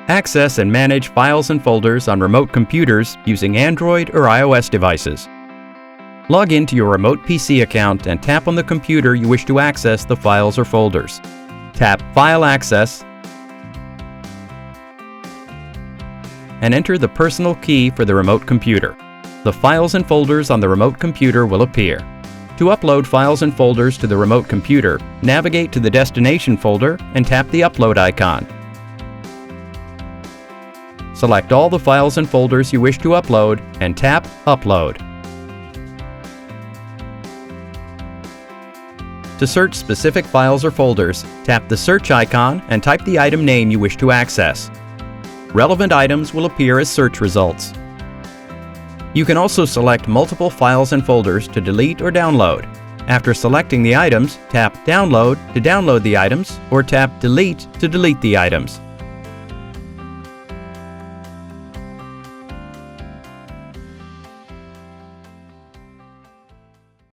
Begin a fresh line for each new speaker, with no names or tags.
Access and manage files and folders on remote computers using Android or iOS devices. Log into your RemotePC account and tap on the computer you wish to access the files or folders. Tap File Access and enter the personal key for the remote computer. The files and folders on the remote computer will appear. To upload files and folders to the remote computer, navigate to the destination folder and tap the upload icon. Select all the files and folders you wish to upload and tap Upload. To search specific files or folders, tap the search icon and type the item name you wish to access. Relevant items will appear as search results. You can also select multiple files and folders to delete or download. After selecting the items, tap Download to download the items or tap Delete to delete the items.